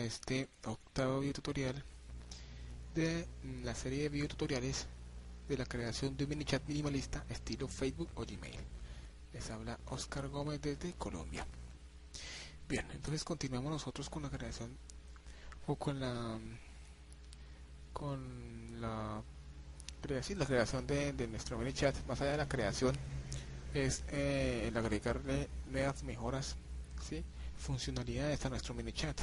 este octavo video tutorial de la serie de video tutoriales de la creación de un mini chat minimalista estilo Facebook o Gmail. Les habla Oscar Gómez desde Colombia. Bien, entonces continuamos nosotros con la creación o la creación de nuestro mini chat. Más allá de la creación es el agregarle nuevas mejoras, ¿sí? Funcionalidades a nuestro mini chat.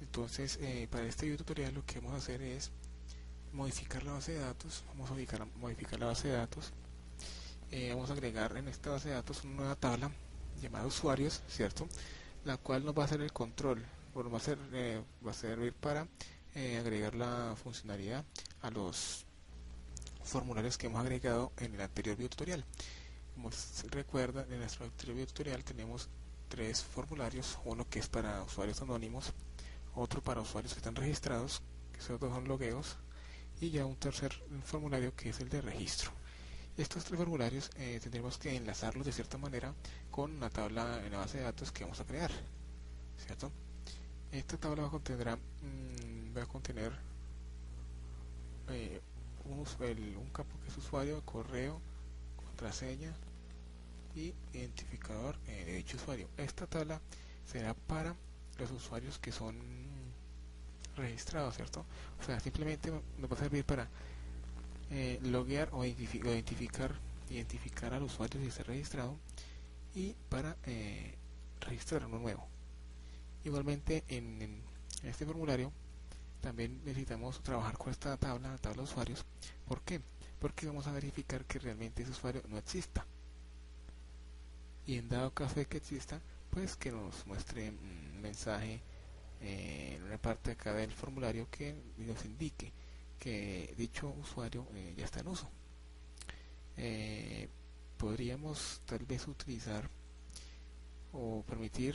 Entonces, para este video tutorial lo que vamos a hacer es modificar la base de datos. Vamos a modificar la base de datos. Vamos a agregar en esta base de datos una nueva tabla llamada usuarios, ¿cierto? La cual nos va a hacer el control, o nos va a servir para agregar la funcionalidad a los formularios que hemos agregado en el anterior video tutorial. Como se recuerda, en nuestro anterior video tutorial tenemos tres formularios: uno que es para usuarios anónimos, otro para usuarios que están registrados, que esos dos son logueos, y ya un tercer formulario que es el de registro. Estos tres formularios tendremos que enlazarlos de cierta manera con una tabla en la base de datos que vamos a crear, ¿cierto? Esta tabla va a contener un campo que es usuario, correo, contraseña y identificador de dicho usuario. Esta tabla será para los usuarios que son registrados, ¿cierto? O sea, simplemente nos va a servir para loguear o identificar al usuario si está registrado, y para registrar uno nuevo. Igualmente en este formulario también necesitamos trabajar con esta tabla, la tabla de usuarios. ¿Por qué? Porque vamos a verificar que realmente ese usuario no exista, y en dado caso de que exista, pues que nos muestre un mensaje en una parte acá del formulario que nos indique que dicho usuario ya está en uso. Podríamos tal vez utilizar o permitir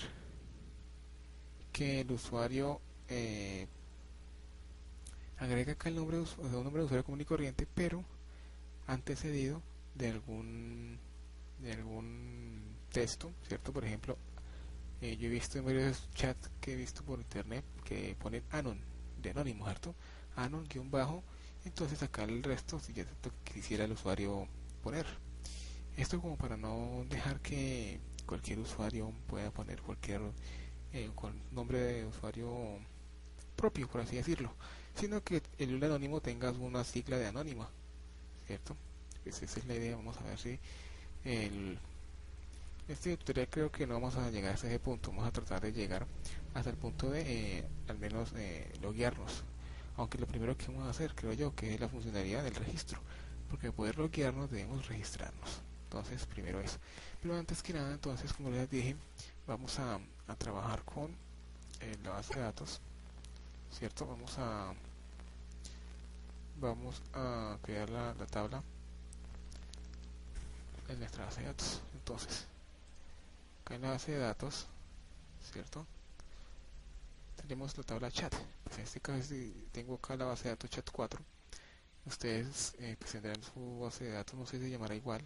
que el usuario agregue acá el nombre un nombre de usuario común y corriente, pero antecedido de algún texto, ¿cierto? Por ejemplo, yo he visto en varios chats que he visto por internet que ponen anon, de anónimo, ¿cierto? Anon guión bajo. Entonces acá el resto, si ya quisiera el usuario poner. Esto como para no dejar que cualquier usuario pueda poner cualquier nombre de usuario propio, por así decirlo, sino que el anónimo tenga una sigla de anónima, ¿cierto? Pues esa es la idea. Vamos a ver si este tutorial creo que no vamos a llegar hasta ese punto. Vamos a tratar de llegar hasta el punto de al menos loguearnos, aunque lo primero que vamos a hacer, creo yo, que es la funcionalidad del registro, porque para poder loguearnos debemos registrarnos. Entonces primero eso, pero antes que nada, entonces, como les dije, vamos a trabajar con la base de datos, ¿cierto? Vamos a crear la tabla en nuestra base de datos. Entonces, acá en la base de datos, ¿cierto?, tenemos la tabla chat. Pues en este caso, si tengo acá la base de datos chat 4, ustedes pues tendrán su base de datos, no sé si se llamará igual,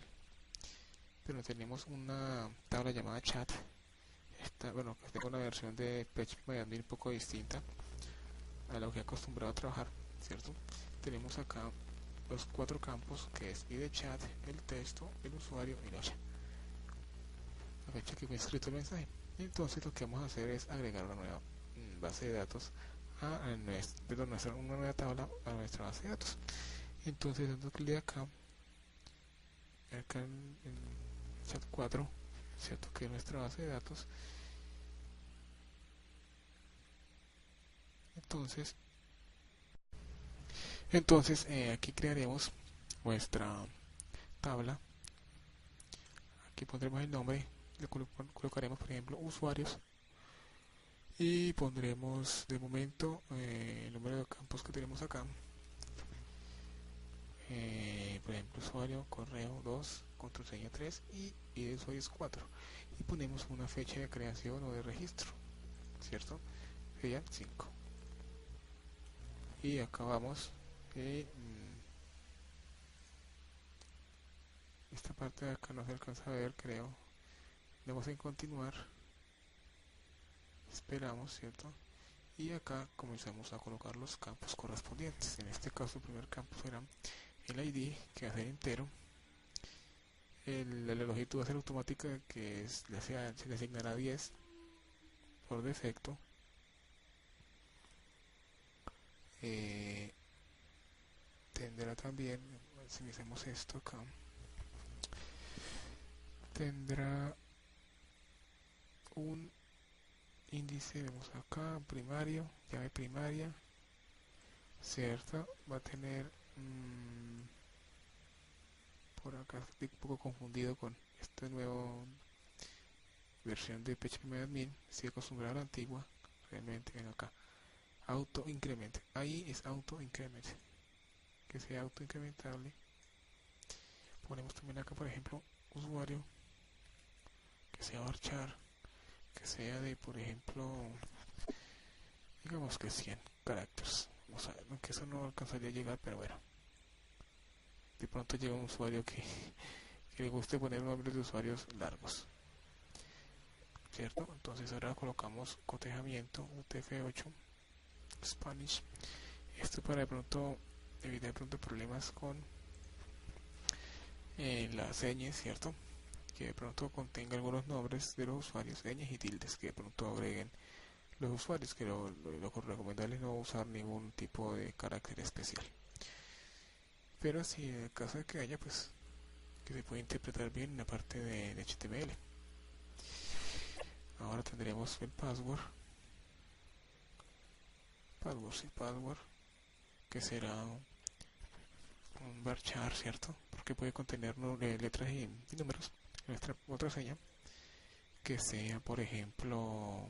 pero tenemos una tabla llamada chat. Bueno, pues tengo una versión de PHP un poco distinta a lo que he acostumbrado a trabajar, ¿cierto? Tenemos acá los cuatro campos, que es ID chat, el texto, el usuario y la fecha que fue escrito el mensaje. Entonces lo que vamos a hacer es agregar una nueva base de datos una nueva tabla a nuestra base de datos. Entonces, dando clic acá en chat 4, ¿cierto?, que es nuestra base de datos. Entonces aquí crearemos nuestra tabla. Aquí pondremos el nombre, le colocaremos por ejemplo usuarios, y pondremos de momento el número de campos que tenemos acá. Por ejemplo, usuario, correo 2, contraseña 3 y ID de usuario es 4. Y ponemos una fecha de creación o de registro, ¿cierto? Serían 5. Y acabamos esta parte de acá no se alcanza a ver, creo. Damos en continuar. Esperamos, ¿cierto? y acá comenzamos a colocar los campos correspondientes. En este caso el primer campo será el ID, que va a ser entero. La longitud va a ser automática, que se le asignará 10 por defecto. Tendrá también, si hacemos esto acá, tendrá un índice, vemos acá, primario, llave primaria, cierto, va a tener por acá, estoy un poco confundido con esta nueva versión de PHP-admin, estoy acostumbrado a la antigua, realmente, ven acá, auto increment, ahí es auto increment, que sea auto incrementable. Ponemos también acá, por ejemplo, usuario, que sea varchar, que sea de, por ejemplo, digamos que 100 caracteres. Vamos a ver, aunque eso no alcanzaría a llegar, pero bueno. De pronto llega un usuario que le guste poner nombres de usuarios largos, ¿cierto? Entonces ahora colocamos cotejamiento UTF-8 Spanish. Esto para de pronto evitar de pronto problemas con las señas, ¿cierto? Que de pronto contenga algunos nombres de los usuarios, señas y tildes que de pronto agreguen los usuarios, que lo recomendable es no usar ningún tipo de carácter especial. Pero si en el caso de que haya, pues que se puede interpretar bien en la parte de HTML. Ahora tendremos el password, que será un varchar, ¿cierto? Porque puede contener letras y números. Nuestra otra seña, que sea, por ejemplo,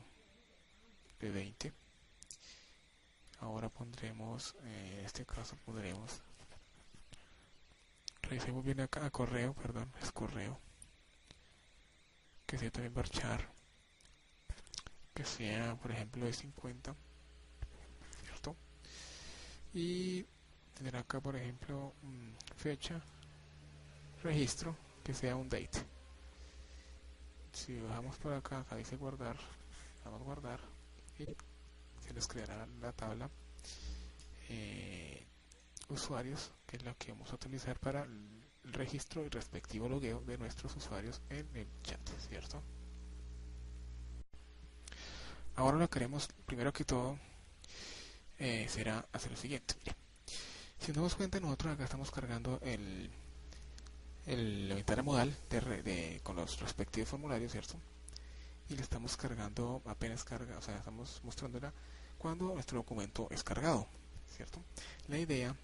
de 20. Ahora pondremos, en este caso pondremos, revisemos bien acá, correo, perdón, es correo, que sea también varchar, que sea, por ejemplo, de 50, ¿cierto? Y tener acá, por ejemplo, fecha, registro, que sea un date. Si bajamos por acá, acá dice guardar, vamos a guardar y se les creará la tabla usuarios, que es la que vamos a utilizar para el registro y respectivo logueo de nuestros usuarios en el chat, ¿cierto? Ahora lo que haremos primero que todo será hacer lo siguiente. Mire, si nos damos cuenta, nosotros acá estamos cargando la ventana modal con los respectivos formularios, ¿cierto? Y le estamos cargando apenas carga, o sea, estamos mostrándola cuando nuestro documento es cargado, ¿cierto? La idea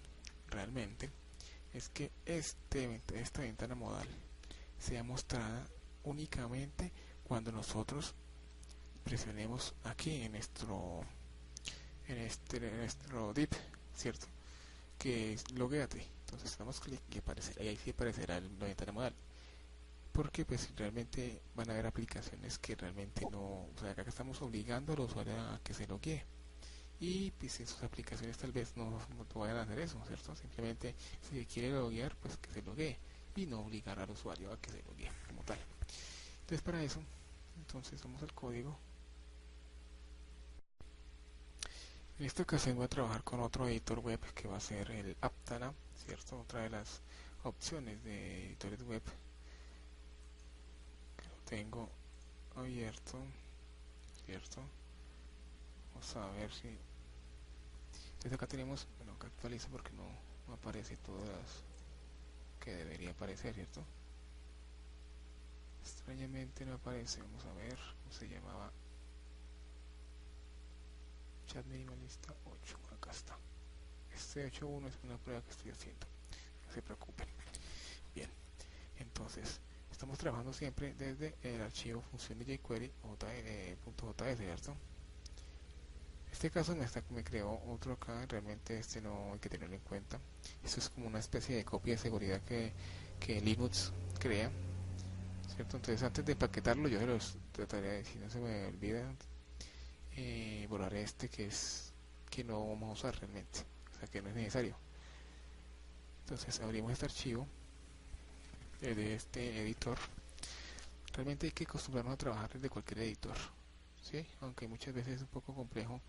realmente es que esta ventana modal sea mostrada únicamente cuando nosotros presionemos aquí en nuestro div, ¿cierto? Que es logueate. Entonces damos clic y aparecerá, y ahí sí aparecerá la ventana modal. Porque pues realmente van a haber aplicaciones que realmente no, o sea, acá estamos obligando al usuario a que se loguee. Y pues en sus aplicaciones tal vez no vayan a hacer eso, ¿cierto? Simplemente si quiere loguear, pues que se loguee y no obligar al usuario a que se loguee como tal. Entonces para eso, entonces vamos al código. En esta ocasión voy a trabajar con otro editor web que va a ser el Aptana, ¿cierto? Otra de las opciones de editores web que lo tengo abierto, ¿cierto? Vamos a ver si... Entonces acá tenemos, bueno, acá actualizo porque no aparece todas las que debería aparecer, ¿cierto? Extrañamente no aparece, vamos a ver cómo se llamaba. Chat minimalista 8, acá está. Este 8.1 es una prueba que estoy haciendo, no se preocupen. Bien, entonces estamos trabajando siempre desde el archivo función de jQuery .js, ¿cierto? En este caso me creó otro acá, realmente este no hay que tenerlo en cuenta. Esto es como una especie de copia de seguridad que Linux crea, ¿cierto? Entonces antes de empaquetarlo yo los trataré, si no se me olvida, borraré este que no vamos a usar realmente, o sea que no es necesario. Entonces abrimos este archivo de este editor. Realmente hay que acostumbrarnos a trabajar desde cualquier editor, ¿sí? Aunque muchas veces es un poco complejo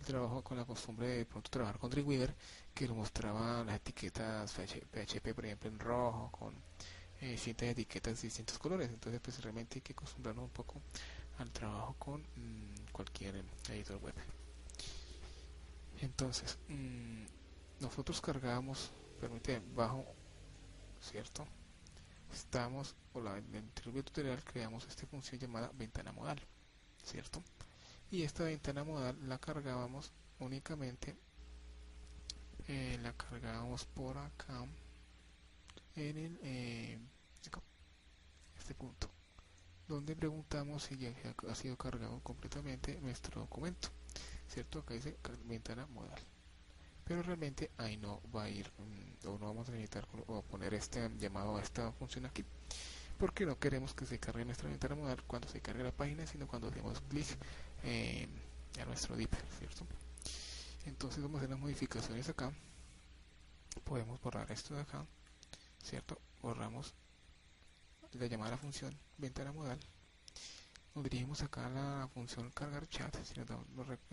el trabajo con la costumbre de pronto trabajar con Dreamweaver, que nos mostraba las etiquetas PHP, por ejemplo, en rojo, con distintas etiquetas de distintos colores. Entonces, pues realmente hay que acostumbrarnos un poco al trabajo con cualquier editor web. Entonces, nosotros cargábamos, permite, bajo, ¿cierto? Estamos, o la, en el anterior tutorial creamos esta función llamada ventana modal, ¿cierto? Y esta ventana modal la cargábamos únicamente, la cargábamos por acá, en el, este punto, donde preguntamos si ya ha sido cargado completamente nuestro documento, ¿cierto? Acá dice ventana modal. Pero realmente ahí no va a ir, o no vamos a necesitar o poner este llamado a esta función aquí, porque no queremos que se cargue nuestra ventana modal cuando se cargue la página, sino cuando demos clic a nuestro div, ¿cierto? Entonces vamos a hacer las modificaciones acá. Podemos borrar esto de acá, ¿cierto? Borramos la llamada a la función ventana modal. Nos dirigimos acá a la función cargar chat,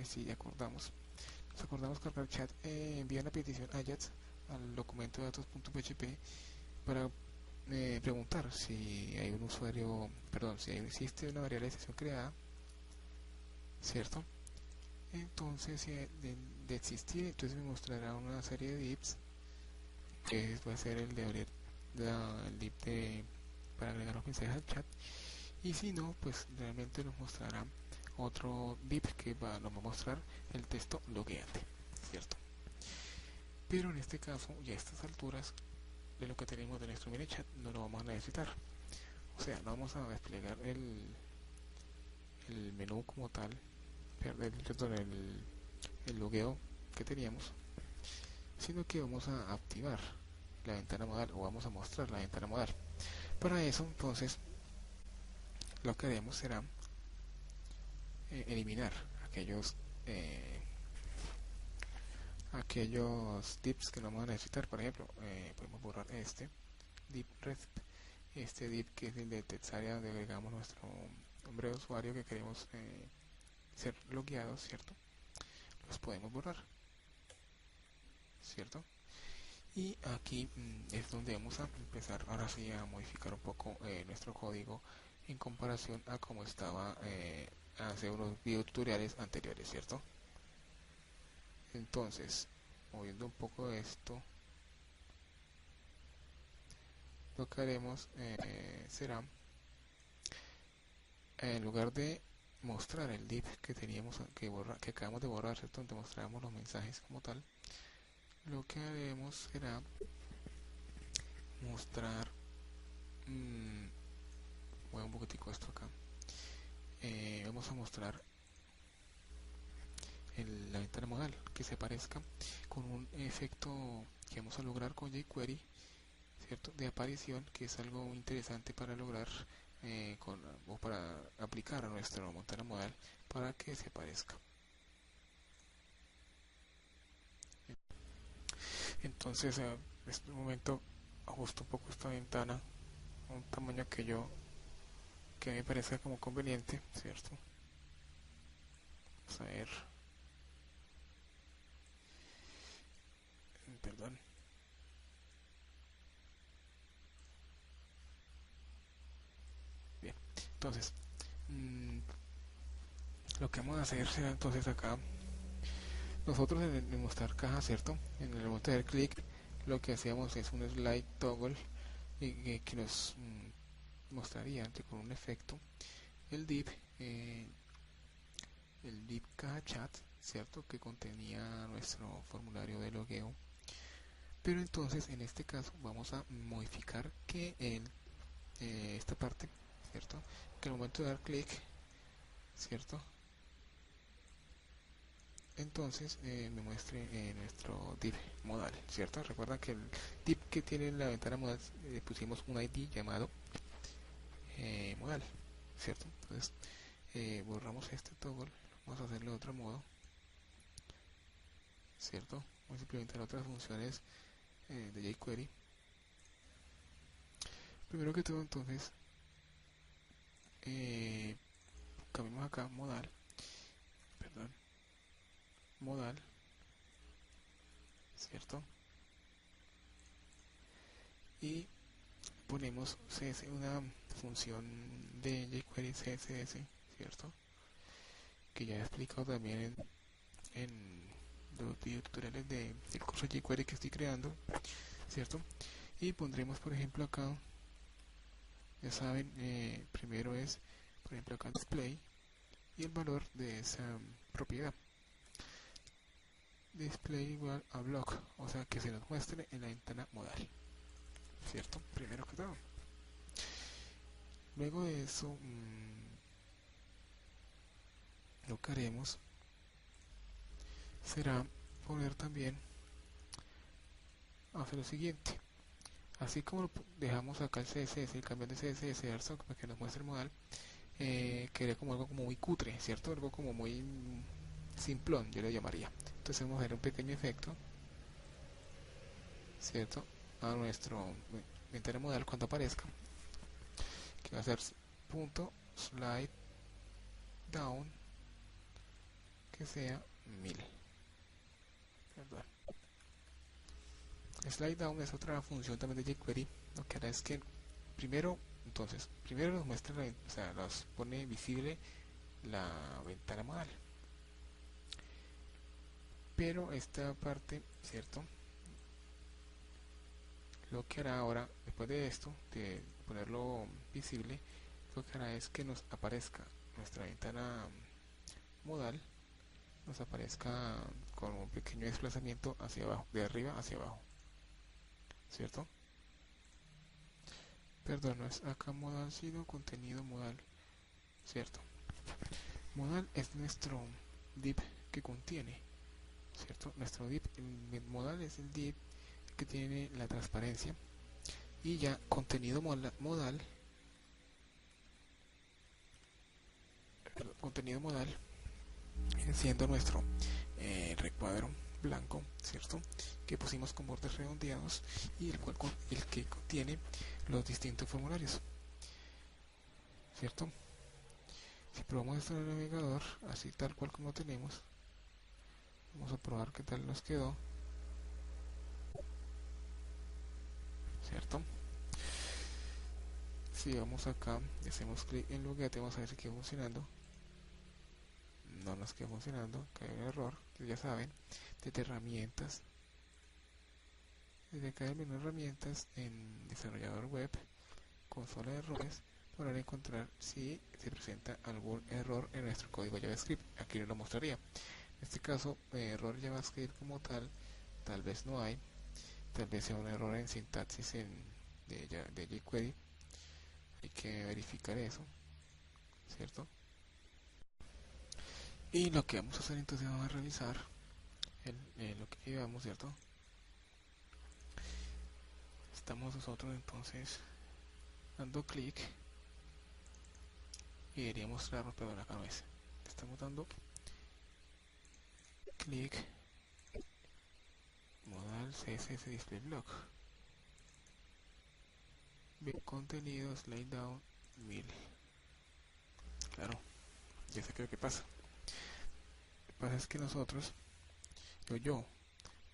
si acordamos. Nos acordamos cargar chat, envía una petición Ajax al documento de datos.php para preguntar si hay un usuario, perdón, si existe una variable de sesión creada, ¿cierto? Entonces, si de existir, entonces me mostrará una serie de divs, que va a ser el de abrir el div para agregar los mensajes al chat, y si no, pues realmente nos mostrará otro div que nos va a mostrar el texto logueante, ¿cierto? Pero en este caso, ya a estas alturas de lo que tenemos de nuestro mini chat, no lo vamos a necesitar. O sea, no vamos a desplegar el menú como tal, perdón, el logueo que teníamos, sino que vamos a activar la ventana modal, o vamos a mostrar la ventana modal. Para eso, entonces, lo que haremos será eliminar aquellos divs que no vamos a necesitar. Por ejemplo, podemos borrar este div resp, este div que es el de textarea, donde agregamos nuestro nombre de usuario que queremos ser logueados, ¿cierto? Los podemos borrar, ¿cierto? Y aquí es donde vamos a empezar ahora sí a modificar un poco nuestro código en comparación a como estaba hace unos videotutoriales anteriores, ¿cierto? Entonces, moviendo un poco esto, lo que haremos será, en lugar de mostrar el div que teníamos que acabamos de borrar, ¿cierto? Donde mostramos los mensajes como tal, lo que haremos será mostrar, voy un poquitico esto acá, vamos a mostrar la ventana modal que se parezca con un efecto que vamos a lograr con jQuery, ¿cierto? De aparición, que es algo interesante para lograr o para aplicar a nuestra ventana modal para que se parezca. Entonces, en este momento ajusto un poco esta ventana a un tamaño que me parezca como conveniente, ¿cierto? Vamos a ver, perdón. Bien, entonces lo que vamos a hacer será entonces acá, nosotros en mostrar caja, ¿cierto? En el momento de dar clic, lo que hacíamos es un slide toggle que nos mostraría con un efecto el div, caja chat, ¿cierto? Que contenía nuestro formulario de logueo. Pero entonces en este caso vamos a modificar que esta parte, ¿cierto? Que al momento de dar clic, ¿cierto? Entonces me muestre nuestro div modal, ¿cierto? Recuerda que el div que tiene la ventana modal pusimos un ID llamado modal, ¿cierto? Entonces borramos este toggle, vamos a hacerlo de otro modo, ¿cierto? Vamos a implementar otras funciones de jQuery. Primero que todo, entonces, cambiamos acá modal, perdón, modal, ¿cierto? Y ponemos una función de jQuery CSS, ¿cierto? Que ya he explicado también en los videotutoriales del curso de jQuery que estoy creando, ¿cierto? Y pondremos, por ejemplo, acá, ya saben, primero es, por ejemplo, acá display y el valor de esa propiedad. Display igual a block, o sea que se nos muestre en la ventana modal, ¿cierto? Primero que todo. Luego de eso, lo que haremos será poner también, hacer lo siguiente. Así como lo dejamos acá el CSS, el cambio de CSS, ¿cierto? Para que nos muestre el modal, quedaría como algo como muy cutre, ¿cierto? Algo como muy simplón, yo le llamaría. Entonces vamos a hacer un pequeño efecto, ¿cierto? A nuestro ventana modal cuando aparezca, que va a ser punto slide down, que sea 1000. Perdón. Slide down es otra función también de jQuery. Lo que hará es que primero nos muestra, o sea, nos pone visible la ventana modal. Pero esta parte, ¿cierto? Lo que hará ahora, después de esto, de ponerlo visible, lo que hará es que nos aparezca nuestra ventana modal, nos aparezca con un pequeño desplazamiento hacia abajo, de arriba hacia abajo, ¿cierto? Perdón, no es acá modal, sino contenido modal, ¿cierto? Modal es nuestro div que contiene, ¿cierto? Nuestro div modal es el div que tiene la transparencia, y ya contenido modal siendo nuestro recuadro blanco, ¿cierto? Que pusimos con bordes redondeados y el que contiene los distintos formularios, ¿cierto? Si probamos esto en el navegador, así tal cual como lo tenemos, vamos a probar qué tal nos quedó, ¿cierto? Si vamos acá y hacemos clic en Logueate, vamos a ver si queda funcionando. No nos queda funcionando, que hay un error, que ya saben, desde herramientas, desde acá el menú herramientas en desarrollador web, consola de errores, podrán encontrar si se presenta algún error en nuestro código JavaScript. Aquí les lo mostraría. En este caso, error JavaScript como tal vez no hay, tal vez sea un error en sintaxis de jQuery. Hay que verificar eso, ¿cierto? Y lo que vamos a hacer entonces, vamos a revisar lo que llevamos, ¿cierto? Estamos nosotros entonces dando clic y debería mostrarnos, perdón, acá no es. Estamos dando clic, modal CSS display block, contenido slide down 1000. Claro, ya sé qué es lo que pasa. Lo que pasa es que nosotros, yo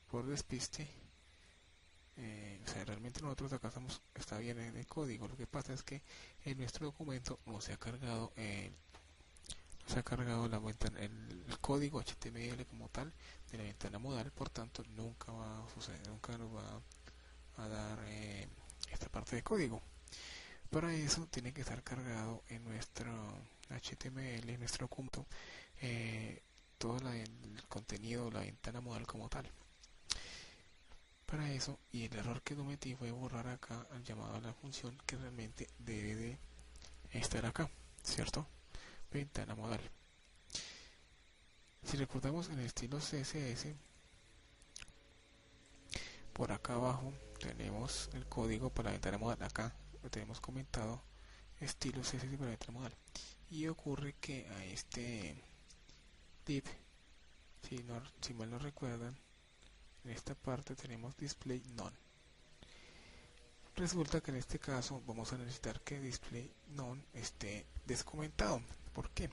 por despiste, o sea, realmente nosotros acá está bien en el código. Lo que pasa es que en nuestro documento no se ha cargado el código HTML como tal de la ventana modal, por tanto nunca va a suceder, nunca nos va a dar esta parte de código. Para eso tiene que estar cargado en nuestro HTML, en nuestro documento, todo el contenido, la ventana modal como tal. Para eso, y el error que cometí fue borrar acá el llamado a la función que realmente debe de estar acá, ¿cierto? Ventana modal. Si recordamos en el estilo CSS, por acá abajo tenemos el código para la ventana modal. Acá lo tenemos comentado, estilo CSS para la ventana modal. Y ocurre que a este div, si mal no recuerdan, en esta parte tenemos display none. Resulta que en este caso vamos a necesitar que display none esté descomentado. ¿Por qué?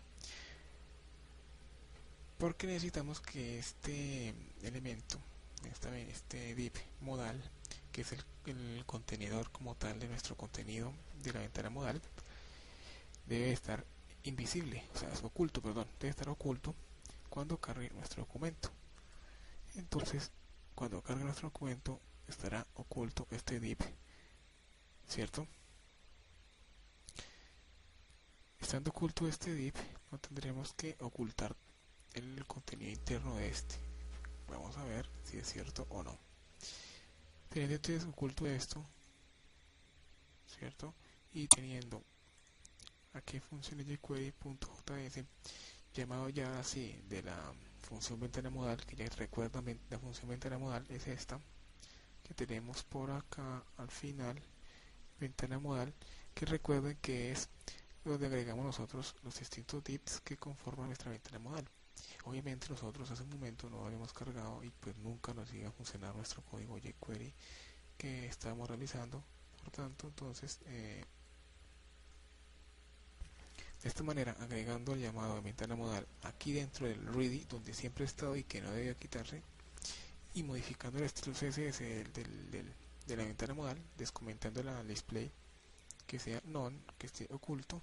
porque necesitamos que este elemento, este div modal, que es el contenedor como tal de nuestro contenido de la ventana modal, debe estar invisible, o sea, es oculto, perdón, debe estar oculto cuando cargue nuestro documento. Entonces, cuando cargue nuestro documento, estará oculto este div, ¿cierto? Estando oculto este div, no tendremos que ocultar el contenido interno de este. Vamos a ver si es cierto o no. Teniendo entonces oculto esto, ¿cierto? Y teniendo aquí funciones jQuery.js llamado ya así de la función ventana modal, que ya recuerdan, la función ventana modal es esta que tenemos por acá al final, ventana modal, que recuerden que es donde agregamos nosotros los distintos divs que conforman nuestra ventana modal. Obviamente nosotros hace un momento no habíamos cargado y pues nunca nos iba a funcionar nuestro código jQuery que estábamos realizando. Por tanto, entonces de esta manera, agregando el llamado de ventana modal aquí dentro del ready, donde siempre ha estado y que no debía quitarse, y modificando el estilo CSS de la ventana modal, descomentando la display que sea none, que esté oculto.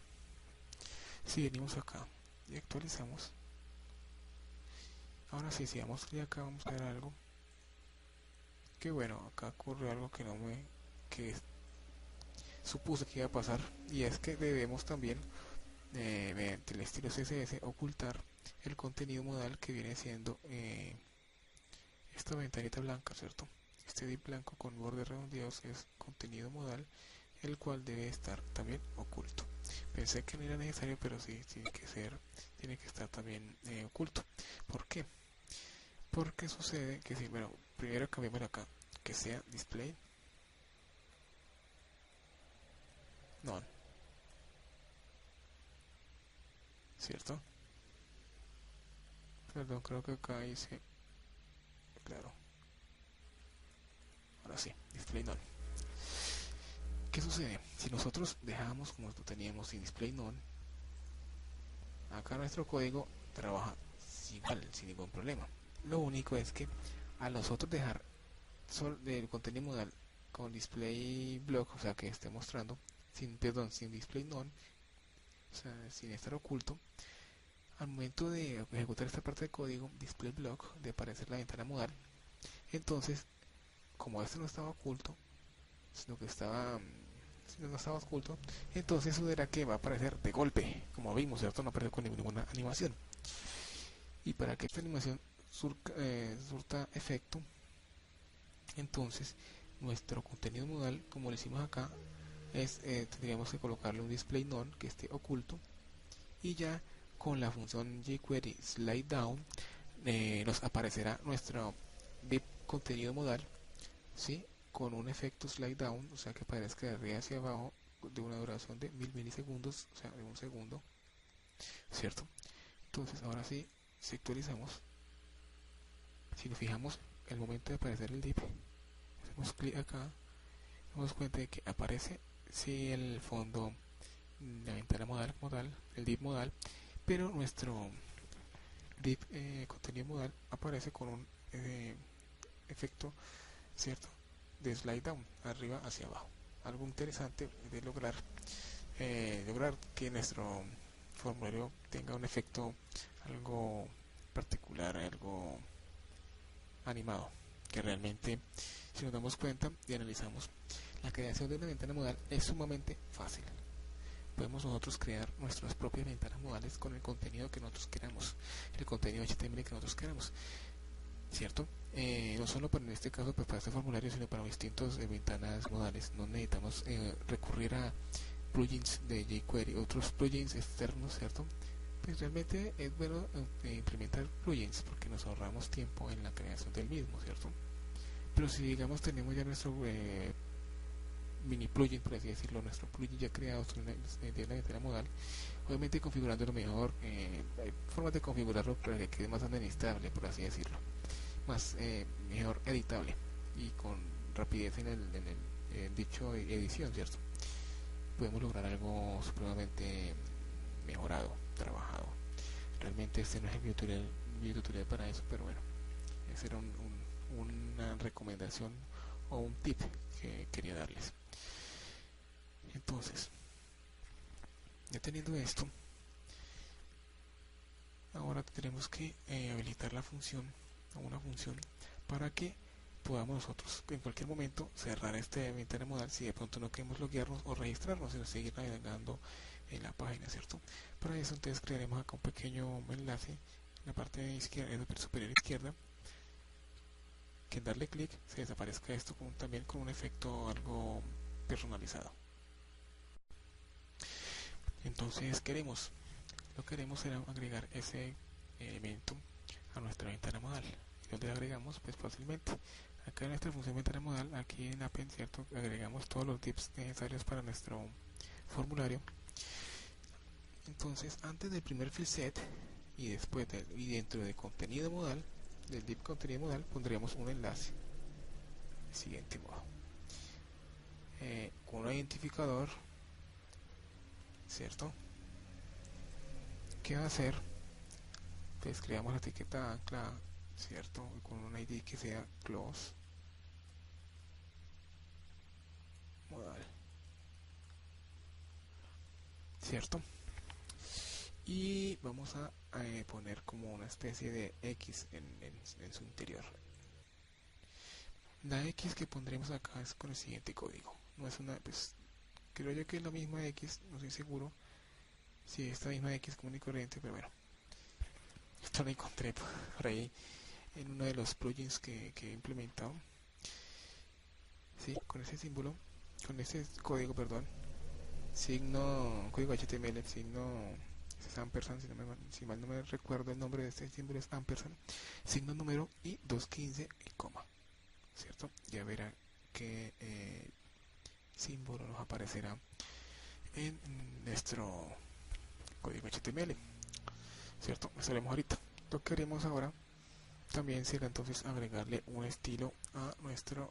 Si venimos acá y actualizamos, ahora sí, si vamos y acá vamos a ver algo que bueno, acá ocurre algo que que supuse que iba a pasar, y es que debemos también mediante el estilo CSS ocultar el contenido modal que viene siendo esta ventanita blanca, ¿cierto? Este div blanco con bordes redondeados es contenido modal, el cual debe estar también oculto. Pensé que no era necesario, pero sí tiene que estar también oculto. ¿Por qué? Porque sucede que si, bueno, primero cambiamos acá, que sea display none, ¿cierto? Perdón, creo que acá hice, claro, ahora sí, display none. ¿Qué sucede? Si nosotros dejamos como lo teníamos sin display none, acá nuestro código trabaja igual, sin ningún problema. Lo único es que a nosotros dejar el contenido modal con display block, o sea que esté mostrando, sin display none, o sea, sin estar oculto, al momento de ejecutar esta parte de código, display block, de aparecer la ventana modal, entonces, como este no estaba oculto, sino que no estaba oculto, entonces eso dirá que va a aparecer de golpe, como vimos, ¿cierto? No aparece con ninguna animación. Y para que esta animación surta efecto, entonces nuestro contenido modal, como lo hicimos acá, tendríamos que colocarle un display none que esté oculto, y ya con la función jQuery slide down nos aparecerá nuestro div contenido modal, ¿sí? Con un efecto slide down, o sea que aparezca de arriba hacia abajo, de una duración de 1000 milisegundos, o sea de un segundo, ¿cierto? Entonces ahora sí, si actualizamos, si nos fijamos el momento de aparecer el div, hacemos clic acá, nos damos cuenta de que aparece sí el fondo, la ventana modal como tal, el div modal, pero nuestro div contenido modal aparece con un efecto, ¿cierto?, de slide down, arriba hacia abajo. Algo interesante de lograr que nuestro formulario tenga un efecto algo particular, algo animado, que realmente, si nos damos cuenta y analizamos, la creación de una ventana modal es sumamente fácil. Podemos nosotros crear nuestras propias ventanas modales con el contenido que nosotros queramos, el contenido HTML que nosotros queramos, ¿cierto? No solo para, en este caso, pues, para este formulario, sino para distintos ventanas modales. No necesitamos recurrir a plugins de jQuery, otros plugins externos, ¿cierto? Pues realmente es bueno implementar plugins porque nos ahorramos tiempo en la creación del mismo, ¿cierto? Pero si, digamos, tenemos ya nuestro mini plugin, por así decirlo, nuestro plugin ya creado de la ventana modal, obviamente configurándolo mejor, hay formas de configurarlo para que quede más administrable, por así decirlo, más mejor editable y con rapidez en el dicho edición, ¿cierto? Podemos lograr algo supremamente mejorado, trabajado. Realmente este no es el tutorial video tutorial para eso, pero bueno, esa era una recomendación o un tip que quería darles. Entonces, ya teniendo esto, ahora tenemos que habilitar la función o una función para que podamos nosotros en cualquier momento cerrar este ventana modal si de pronto no queremos loguearnos o registrarnos, sino seguir navegando en la página, ¿cierto? Para eso entonces crearemos acá un pequeño enlace en la parte izquierda, superior izquierda, que en darle clic se desaparezca esto también con un efecto algo personalizado. Entonces lo que queremos será agregar ese elemento a nuestra ventana modal. ¿Y dónde lo agregamos? Pues fácilmente. Acá en nuestra función ventana modal, aquí en Append, ¿cierto? Agregamos todos los dips necesarios para nuestro formulario. Entonces, antes del primer field set y después y dentro de contenido modal, del div contenido modal, pondríamos un enlace. Del siguiente modo. Con un identificador, ¿cierto? ¿Qué va a hacer? Pues creamos la etiqueta ancla, ¿cierto? Con un ID que sea close modal, ¿cierto? Y vamos a poner como una especie de X en su interior. La X que pondremos acá es con el siguiente código. No es una, pues creo yo que es la misma X, no estoy seguro si es esta misma X común y corriente, pero bueno, esto lo encontré por ahí en uno de los plugins que he implementado. Sí, con ese símbolo, con ese código, perdón, código HTML, signo es ampersand, si mal no me recuerdo el nombre de este símbolo es ampersand, signo número y 215 y coma, ¿cierto? Ya verá qué símbolo nos aparecerá en nuestro código HTML, ¿cierto? Eso haremos ahorita. Lo que haremos ahora también será entonces agregarle un estilo a nuestra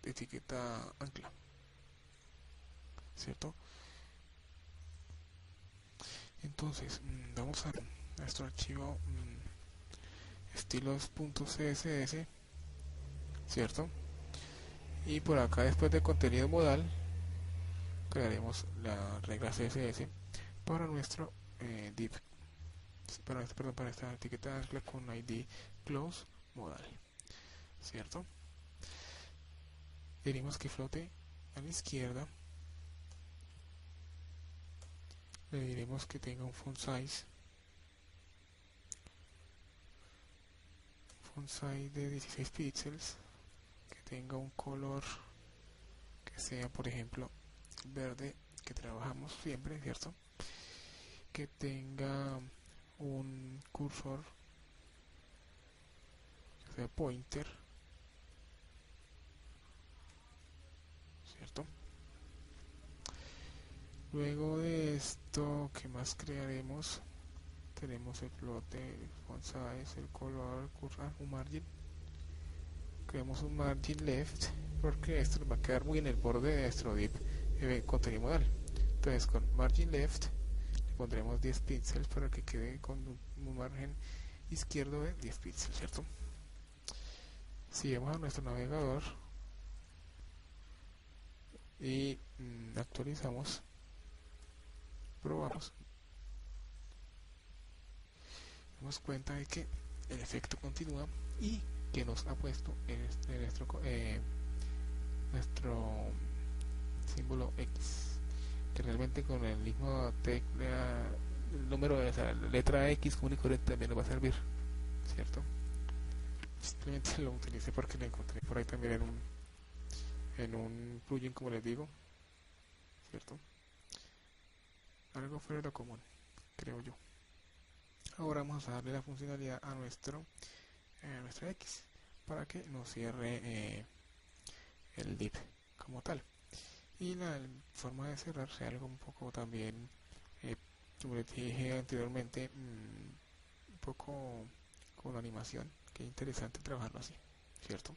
etiqueta ancla, ¿cierto? Entonces vamos a nuestro archivo estilos.css, ¿cierto? Y por acá después de contenido modal crearemos la regla CSS para nuestro div, para esta etiqueta ancla con ID close modal, ¿cierto? Diremos que flote a la izquierda, le diremos que tenga un font size de 16 píxeles, que tenga un color que sea, por ejemplo, verde que trabajamos siempre, ¿cierto? Que tenga un cursor, o sea, pointer, ¿cierto? Luego de esto, ¿qué más crearemos? Tenemos el flote, el font size, el color, un margin. Creamos un margin left porque esto nos va a quedar muy en el borde de nuestro div contenido modal. Entonces con margin left le pondremos 10 píxeles para que quede con un margen izquierdo de 10 píxeles, ¿cierto? Si vamos a nuestro navegador y actualizamos, probamos, damos cuenta de que el efecto continúa y que nos ha puesto en nuestro símbolo X, que realmente con el mismo tecla, el número de esa letra X común y corriente también nos va a servir, ¿cierto? Simplemente lo utilicé porque lo encontré por ahí también en un plugin, como les digo, ¿cierto? Algo fuera de lo común, creo yo. Ahora vamos a darle la funcionalidad a nuestra X para que nos cierre el div como tal. Y la forma de cerrar sea algo un poco también, como les dije anteriormente, un poco con animación, que es interesante trabajarlo así, ¿cierto?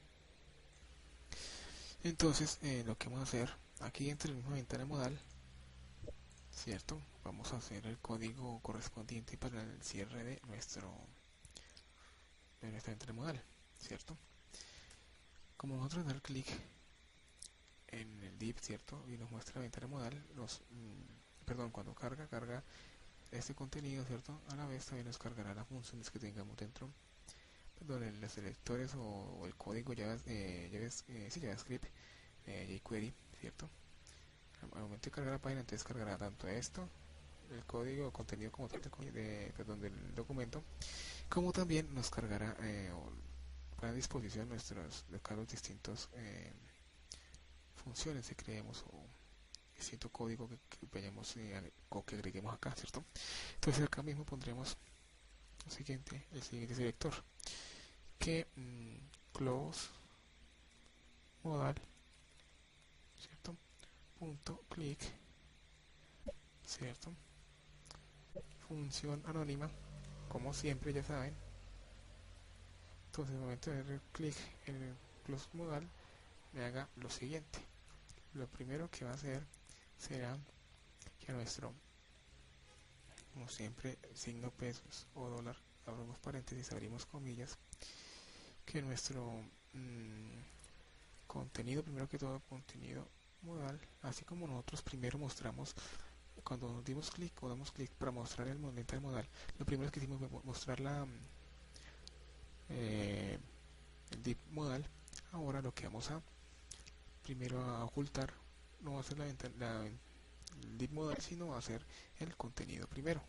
Entonces, lo que vamos a hacer aquí dentro de la misma ventana modal, ¿cierto? Vamos a hacer el código correspondiente para el cierre de nuestro nuestra ventana modal, ¿cierto? Como nosotros dar clic en el div, ¿cierto? Y nos muestra la ventana modal, perdón, cuando carga este contenido, ¿cierto? A la vez también nos cargará las funciones que tengamos dentro, perdón, los selectores o el código JavaScript, jQuery, ¿cierto? Al momento de cargar la página, entonces cargará tanto esto, el código o contenido como tal del documento, como también nos cargará para disposición nuestros distintos funciones que creemos o distinto código que vayamos o que agreguemos acá, ¿cierto? Entonces acá mismo pondremos el siguiente selector, que close modal, ¿cierto? Punto click, ¿cierto? Función anónima, como siempre, ya saben. Entonces al momento de dar clic en el close modal, me haga lo siguiente. Lo primero que va a hacer será que a nuestro, como siempre, signo pesos o dólar, abrimos paréntesis, abrimos comillas, que nuestro contenido, primero que todo, contenido modal, así como nosotros primero mostramos, cuando dimos clic o damos clic para mostrar el momento modal, lo primero que hicimos fue mostrar el div modal. Ahora lo que vamos a primero a ocultar no va a ser el div modal, sino va a ser el contenido primero,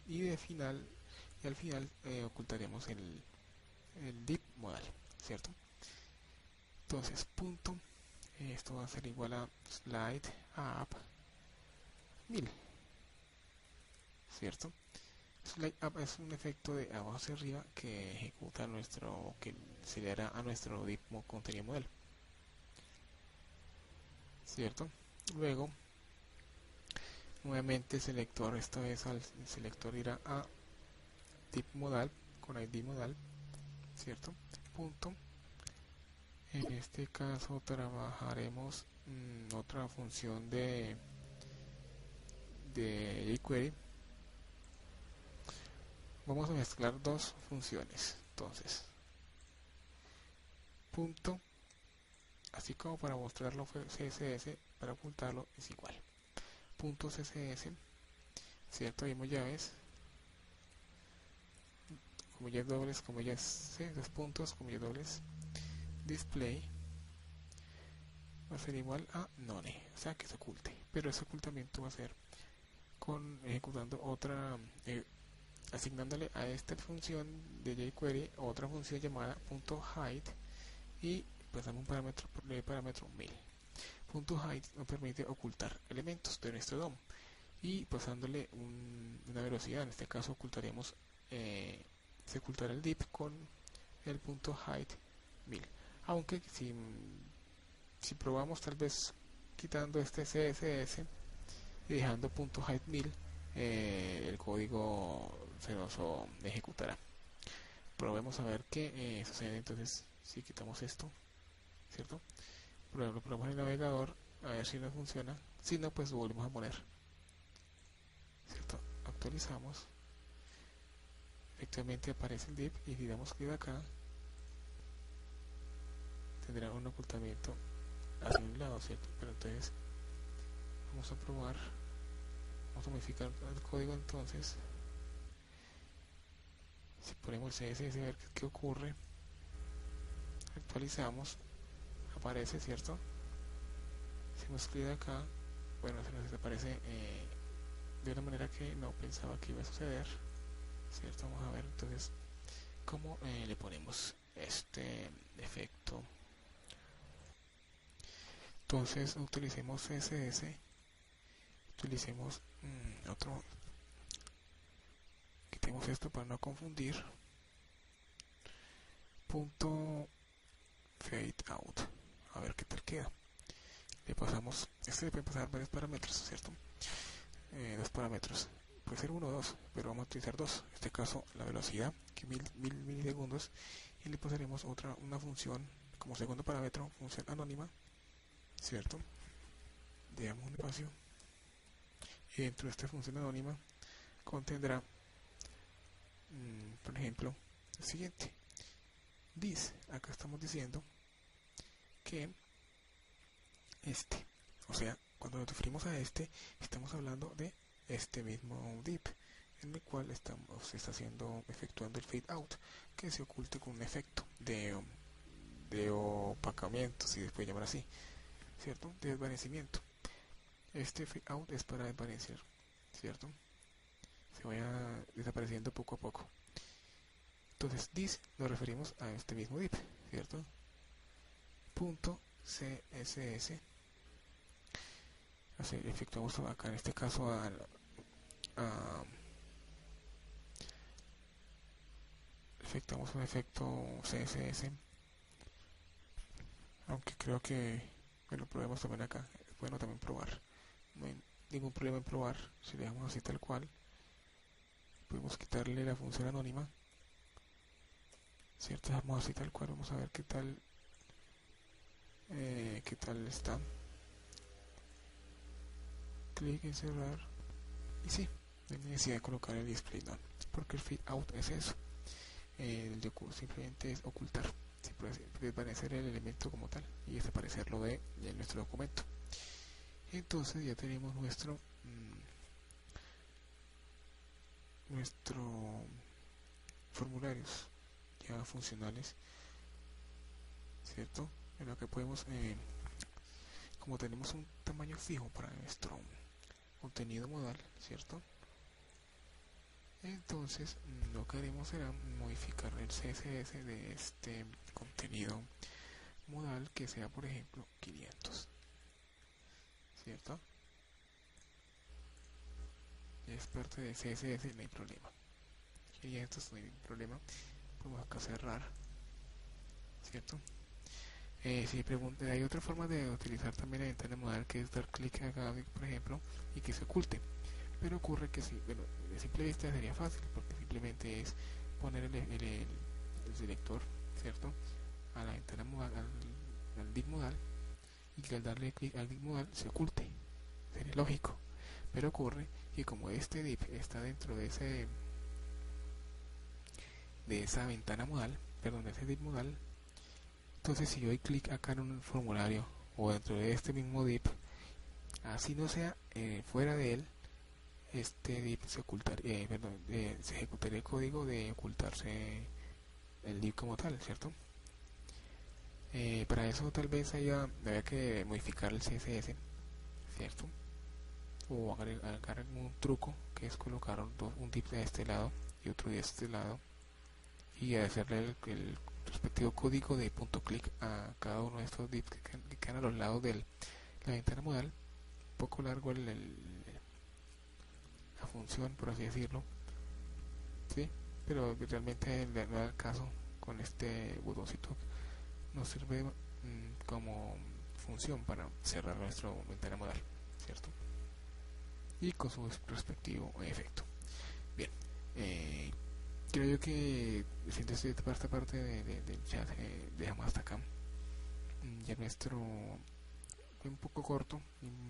y al final ocultaremos el div modal, ¿cierto? Entonces punto, esto va a ser igual a slide up 1000, ¿cierto? Slide up es un efecto de abajo hacia arriba que ejecuta que se le hará a nuestro div contenido modal, ¿cierto? Luego nuevamente el selector, esta vez el selector irá a div modal con id modal, ¿cierto? Punto. En este caso trabajaremos otra función de jQuery. Vamos a mezclar dos funciones. Entonces, punto, así como para mostrarlo fue CSS, para ocultarlo es igual. Punto CSS, ¿cierto? Vimos llaves, comillas dobles, comillas, dos puntos, comillas dobles, display va a ser igual a none, o sea que se oculte, pero ese ocultamiento va a ser ejecutando otra, asignándole a esta función de jQuery otra función llamada .hide y pues damos un parámetro 1000. .hide nos permite ocultar elementos de nuestro DOM y pasándole una velocidad. En este caso ocultaremos se ocultará el div con el .hide 1000, aunque si probamos tal vez quitando este CSS y dejando .hide 1000, el código se nos ejecutará. Probemos a ver qué sucede. Entonces si quitamos esto, ¿cierto? Lo probamos en el navegador a ver si no funciona. Si no, pues lo volvemos a poner, ¿cierto? Actualizamos, efectivamente aparece el div y si damos clic acá tendrá un ocultamiento hacia un lado, ¿cierto? Pero entonces vamos a probar, vamos a modificar el código. Entonces si ponemos CSS, a ver qué ocurre, actualizamos, aparece, ¿cierto? Si hacemos clic acá, bueno, se nos desaparece de una manera que no pensaba que iba a suceder, ¿cierto? Vamos a ver entonces cómo le ponemos este efecto. Entonces utilicemos CSS, utilicemos otro, quitemos esto para no confundir, punto fade out, a ver qué tal queda. Le pasamos, le pueden pasar varios parámetros, ¿cierto? Dos parámetros, puede ser uno o dos, pero vamos a utilizar dos, en este caso la velocidad, que 1000 milisegundos, y le pasaremos una función como segundo parámetro, función anónima, ¿cierto? Dejamos un espacio y dentro de esta función anónima contendrá por ejemplo el siguiente, this, acá estamos diciendo que o sea, cuando nos referimos a estamos hablando de este mismo div, en el cual se está efectuando el fade out, que se oculte con un efecto de opacamiento, si se puede llamar así, ¿cierto? De desvanecimiento. Este fade out es para desvanecer, ¿cierto? Se vaya desapareciendo poco a poco. Entonces, this nos referimos a este mismo div, ¿cierto? Punto CSS. Así, efectuamos acá en este caso efectuamos un efecto CSS, aunque creo que bueno, probemos también acá. Es bueno también probar, no hay ningún problema en probar. Si le dejamos así tal cual, podemos quitarle la función anónima, cierto, dejamos así tal cual. Vamos a ver qué tal está. Clic en cerrar y sí, no hay necesidad de colocar el display none, porque el fade out es eso. Simplemente es ocultar, desvanecer el elemento como tal y desaparecerlo de nuestro documento. Entonces ya tenemos nuestro formularios ya funcionales, ¿cierto? En lo que podemos, como tenemos un tamaño fijo para nuestro contenido modal, ¿cierto? Entonces lo que haremos será modificar el CSS de este contenido modal, que sea por ejemplo 500, ¿cierto? Es parte de CSS, no hay problema. 500 no hay problema. Podemos acá cerrar, ¿cierto? Si preguntan, hay otra forma de utilizar también la ventana modal, que es dar clic acá, por ejemplo, y que se oculte. Pero ocurre que sí, bueno, de simple vista sería fácil, porque simplemente es poner el selector, ¿cierto?, a la ventana modal, al div modal, y que al darle clic al div modal se oculte. Sería lógico. Pero ocurre que como este div está dentro de esa ventana modal, perdón, de ese div modal, entonces si yo doy clic acá en un formulario o dentro de este mismo div, así no sea fuera de él, este div se ocultaría, se ejecutaría el código de ocultarse el div como tal, ¿cierto? Para eso tal vez había que modificar el CSS, ¿cierto? O agregar un truco, que es colocar un div de este lado y otro de este lado, y hacerle el respectivo código de punto clic a cada uno de estos divs que quedan a los lados de la ventana modal. Un poco largo la función, por así decirlo, ¿sí? Pero realmente no da el caso. Con este botoncito nos sirve como función para cerrar nuestra ventana modal, ¿cierto? Y con su respectivo efecto. Bien, creo yo que esta parte del chat dejamos hasta acá. Ya nuestro fue un poco corto,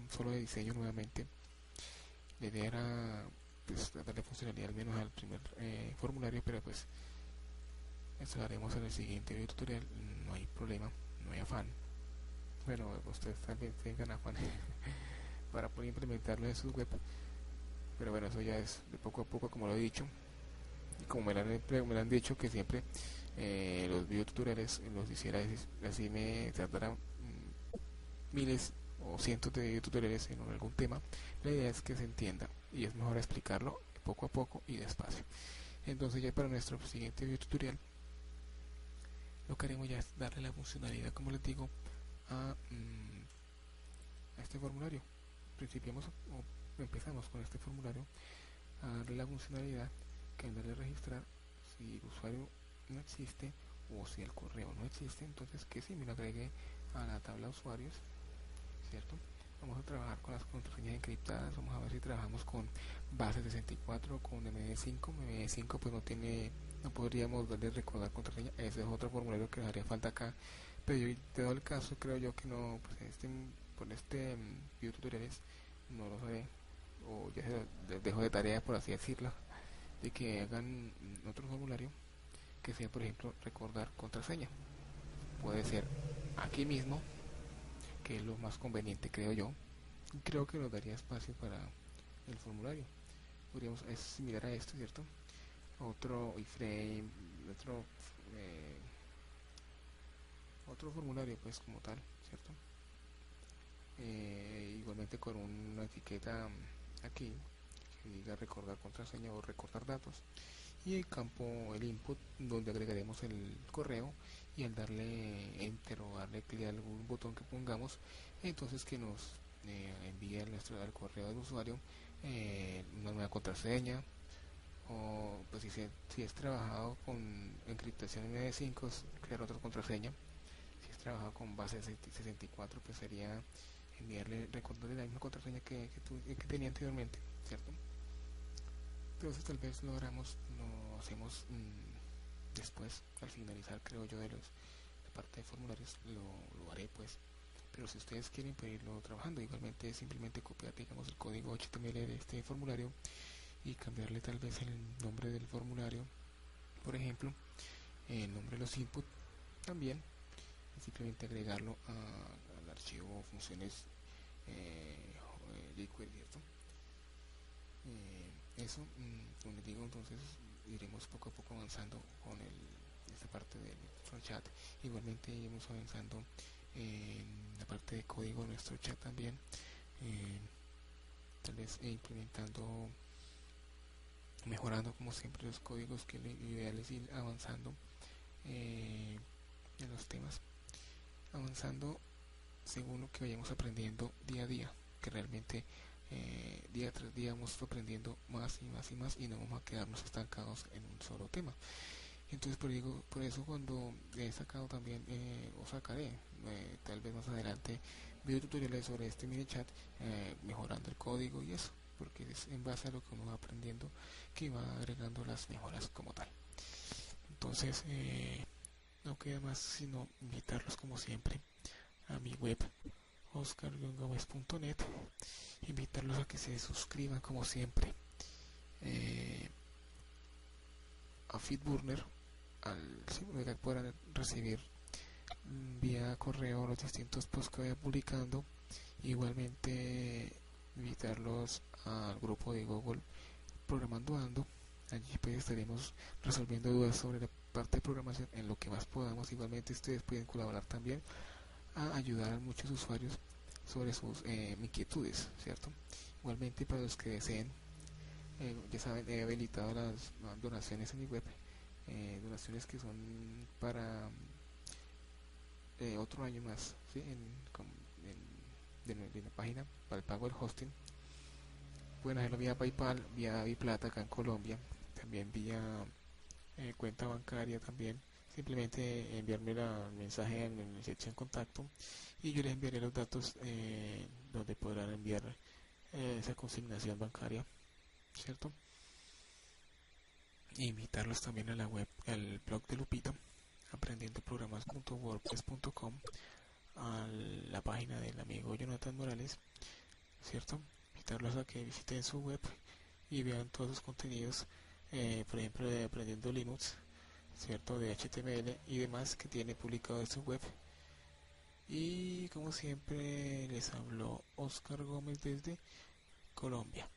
solo de diseño nuevamente. La idea era pues darle funcionalidad al menos al primer formulario, pero pues eso lo haremos en el siguiente video tutorial. No hay problema, no hay afán. Bueno, ustedes también tengan afán para poder implementarlo en sus web, pero bueno, eso ya es de poco a poco, como lo he dicho. Y como me lo han dicho, que siempre los videotutoriales los hiciera así, me tardarán miles o cientos de videotutoriales en algún tema. La idea es que se entienda y es mejor explicarlo poco a poco y despacio. Entonces ya para nuestro siguiente videotutorial lo que haremos ya es darle la funcionalidad, como les digo, a este formulario. Empezamos con este formulario a darle la funcionalidad que al darle a registrar, si el usuario no existe o si el correo no existe, entonces que sí me lo agregue a la tabla de usuarios, ¿cierto? Vamos a trabajar con las contraseñas encriptadas. Vamos a ver si trabajamos con base 64 o con MD5. MD5 pues no podríamos darle recordar contraseña. Ese es otro formulario que nos haría falta acá, pero yo te doy el caso, creo yo que no, pues por este video tutoriales no lo haré, o ya les dejo de tarea, por así decirlo, de que hagan otro formulario que sea, por ejemplo, recordar contraseña. Puede ser aquí mismo, que es lo más conveniente, creo yo. Y creo que nos daría espacio para el formulario. Podríamos, es similar a esto, ¿cierto? Otro iframe, otro eh, otro formulario, pues, como tal, ¿cierto? Igualmente con una etiqueta aquí que diga recordar contraseña o recordar datos, y el campo, el input, donde agregaremos el correo, y al darle enter o darle clic a algún botón que pongamos, entonces que nos envíe al correo del usuario una nueva contraseña, o pues si es trabajado con encriptación MD5, crear otra contraseña. Si es trabajado con base 64, pues sería enviarle, recordarle la misma contraseña que tenía anteriormente, ¿cierto? Entonces tal vez lo hacemos después, al finalizar, creo yo, la parte de formularios, lo haré, pues. Pero si ustedes quieren pedirlo trabajando, igualmente simplemente copiar, digamos, el código HTML de este formulario y cambiarle tal vez el nombre del formulario, por ejemplo, el nombre de los inputs también, y simplemente agregarlo al archivo funciones jQuery, ¿cierto? Eso, como les digo, entonces iremos poco a poco avanzando con esta parte del chat. Igualmente iremos avanzando en la parte de código de nuestro chat también, eh, tal vez implementando, mejorando como siempre los códigos, que lo ideal es ir avanzando en los temas, avanzando según lo que vayamos aprendiendo día a día, que realmente día tras día vamos aprendiendo más y más y más, y no vamos a quedarnos estancados en un solo tema. Entonces por eso cuando he sacado también, o sacaré tal vez más adelante videotutoriales sobre este mini chat, mejorando el código y eso, porque es en base a lo que uno va aprendiendo que va agregando las mejoras como tal. Entonces no queda más sino invitarlos como siempre a mi web oscar-gomez.net, invitarlos a que se suscriban como siempre a Feedburner, que puedan recibir vía correo los distintos posts que vaya publicando. Igualmente invitarlos al grupo de Google Programando Ando. Allí pues estaremos resolviendo dudas sobre la parte de programación en lo que más podamos. Igualmente ustedes pueden colaborar también a ayudar a muchos usuarios sobre sus inquietudes, ¿cierto? Igualmente para los que deseen, ya saben, he habilitado las donaciones en mi web, donaciones que son para otro año más, ¿sí? De la página para el pago del hosting. Pueden hacerlo vía PayPal, vía Biplata acá en Colombia, también vía cuenta bancaria también. Simplemente enviarme el mensaje en la sección contacto, y yo les enviaré los datos donde podrán enviar esa consignación bancaria, ¿cierto? E invitarlos también a la web, al blog de Lupita, aprendiendoprogramas.wordpress.com, a la página del amigo Jonathan Morales, ¿cierto? Invitarlos a que visiten su web y vean todos sus contenidos, por ejemplo, de Aprendiendo Linux, ¿cierto? De HTML y demás que tiene publicado en su web. Y como siempre les habló Oscar Gómez desde Colombia.